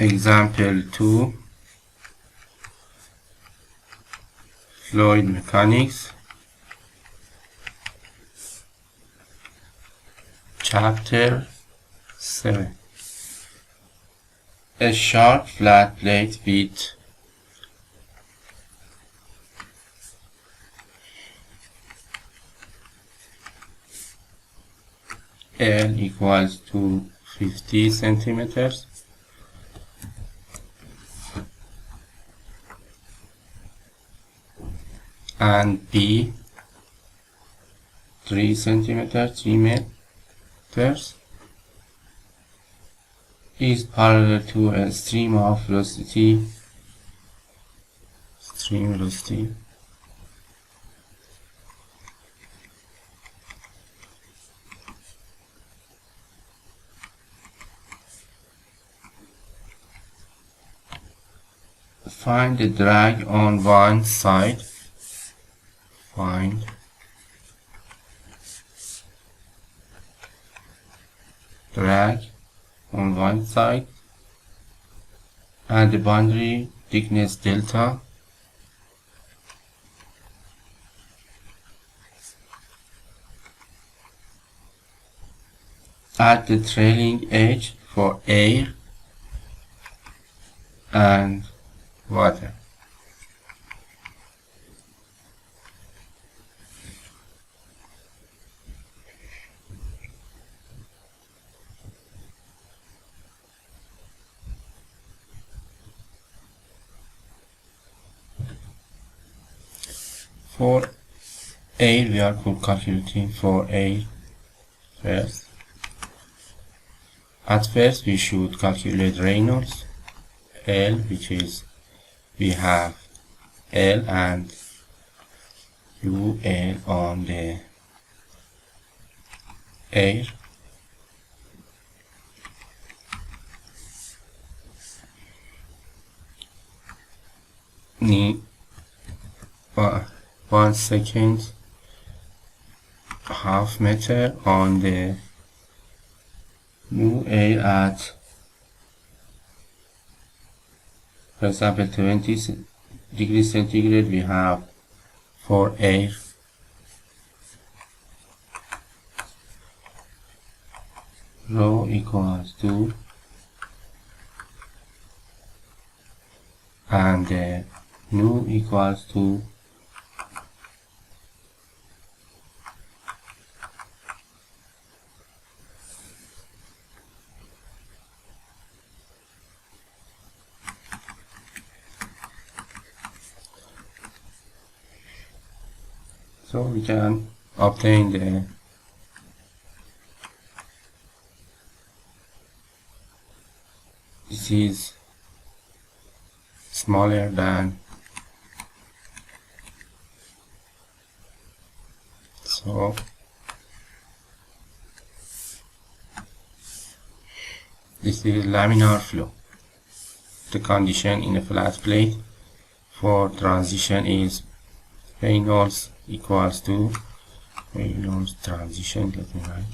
Example 2, Fluid Mechanics, Chapter 7. A sharp flat plate with L equals to 50 centimeters and B 3 centimeters, 3 meters is parallel to a stream velocity Find the drag on one side. Find drag on one side and the boundary thickness delta at the trailing edge for air and water. For air, we are calculating for air first. At first, we should calculate Reynolds L, which is we have L and UL on the air. Need 1 second, half meter on the new air at, for example, 20 degrees centigrade. We have for air rho equals to, and nu equals to so we can obtain the this is smaller than, so this is laminar flow. The condition in a flat plate for transition is Reynolds equals to Reynolds transition, let me write,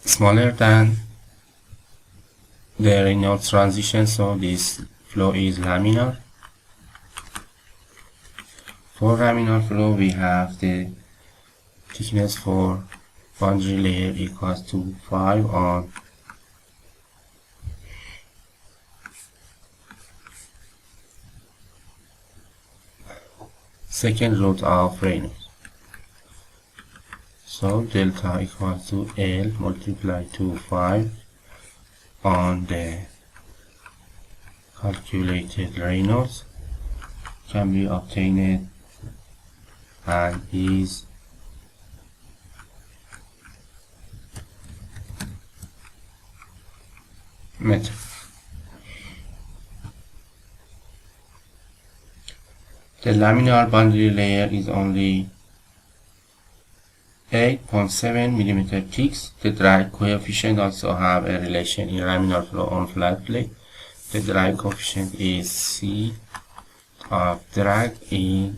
smaller than the Reynolds transition, so this flow is laminar. For laminar flow, we have the thickness for boundary layer equals to 5 on second root of Reynolds. So delta equals to L multiplied to 5 on the calculated Reynolds can be obtained and is meter. The laminar boundary layer is only 8.7 millimeter thick. The drag coefficient also have a relation in laminar flow on flat plate. The drag coefficient is C of drag in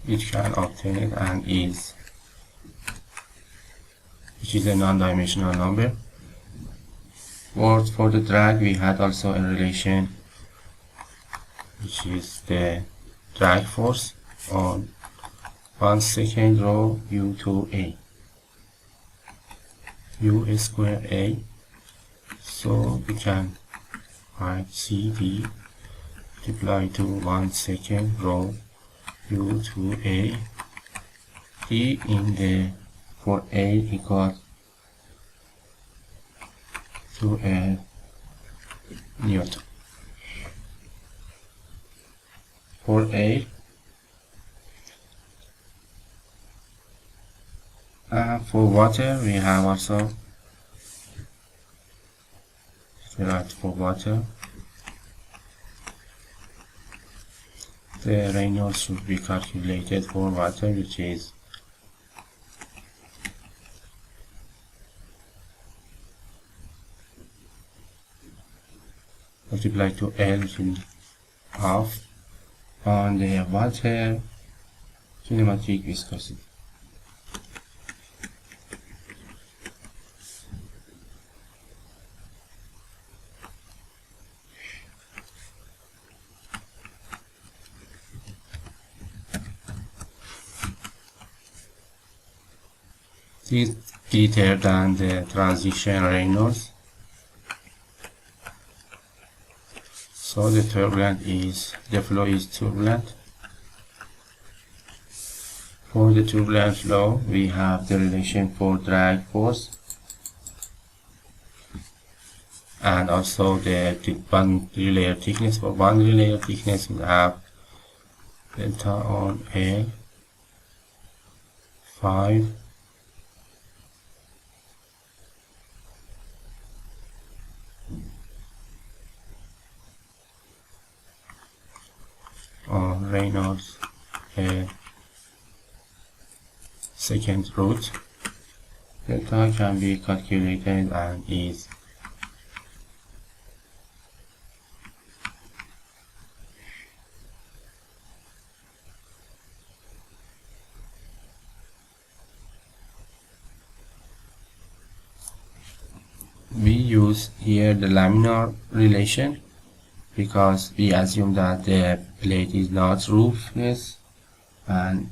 it can obtain it and is, which is a non-dimensional number. For the drag, we had also a relation, which is the drag force on 1 second row u to a, u square a. So we can write CD multiply to 1 second row u to a, d in the for a equals to a Newton. For a, for water we have also for water the Reynolds should be calculated for water, which is multiply to L in half on the water kinematic viscosity. This is greater than the transition Reynolds, so the flow is turbulent. For the turbulent flow, we have the relation for drag force and also the boundary layer thickness. For boundary layer thickness, we have delta on A 5 on Reynolds second root. Delta can be calculated and is we use here the laminar relation because we assume that the plate is not roofless and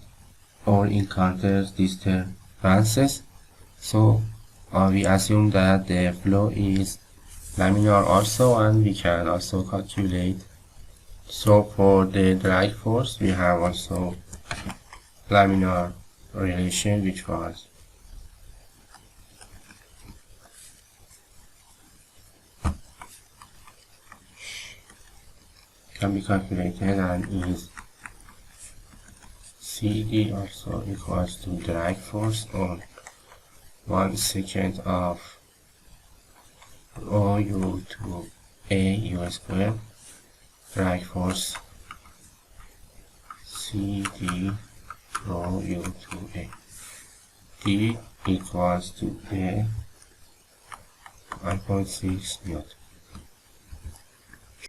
or encounters disturbances. So we assume that the flow is laminar also, and we can also calculate. So for the drag force, we have also laminar relation, which was can be calculated and is CD also equals to drag force on 1 second of rho u to a u square, drag force CD rho u to a, d equals to a 1.6 Newton.